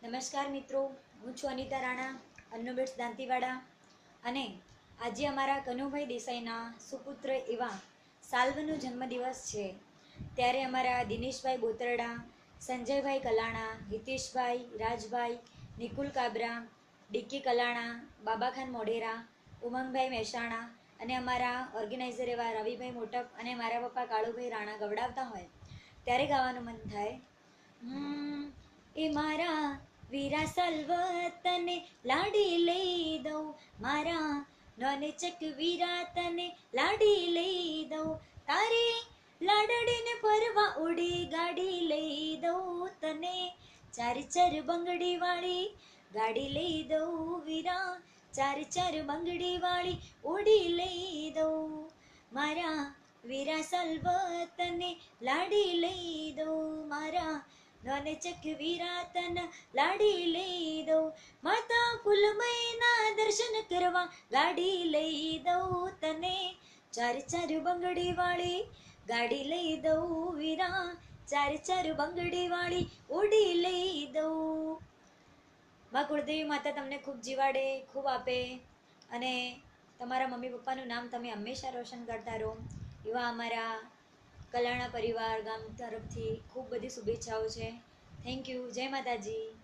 નમસ્કાર મિત્રો, હું છું અનિતા રાણા, અન્નોબેટ્સ દાંતીવાડા. અને આજે અમારા કનુભાઈ દેસાઈના સુપુત્ર એવા સાલ્વનો જન્મદિવસ છે. ત્યારે અમારા દિનેશભાઈ બોતરડા, સંજયભાઈ કલાણા, હિતેશભાઈ, રાજભાઈ, નિકુલ કાબરા, ડીકી કલાણા, બાબાખાન મોઢેરા, ઉમંગભાઈ મહેસાણા અને અમારા ઓર્ગેનાઇઝર એવા રવિભાઈ મોટપ અને મારા પપ્પા કાળુભાઈ રાણા ગવડાવતા હોય ત્યારે ગાવાનું મન થાય. એ મારા વીરા સલવત તને લાડી લઈ દઉં, મારા નોનચક વીરા તને લાડી લઈ દઉં, તારી લાડડીને ફરવા ઉડી ગાડી લઈ દઉં તને, ચાર ચાર બંગડી વાળી ગાડી લઈ દઉં વીરા, ચાર ચાર બંગડી વાળી ઉડી લઈ દઉં, મારા વીરા સલવત તને લાડી લઈ દઉં, મારા નોનચક વીરા તન લાડી લઈ દઉં, માતા કુલમયના દર્શન કરવા ગાડી લઈ દઉં તને, ચાર ચાર બંગડી વાળી ગાડી લઈ દઉં વીરા, ચાર ચાર બંગડી વાળી ઉડી લઈ દઉં. માં કુળદેવી માતા તમને ખૂબ જીવાડે, ખૂબ આપે અને તમારા મમ્મી પપ્પાનું નામ તમે હંમેશા રોશન કરતા રહો, એવા અમારા કલાણા પરિવાર ગામ તરફથી ખૂબ બધી શુભેચ્છાઓ છે. Thank you. જય માતાજી.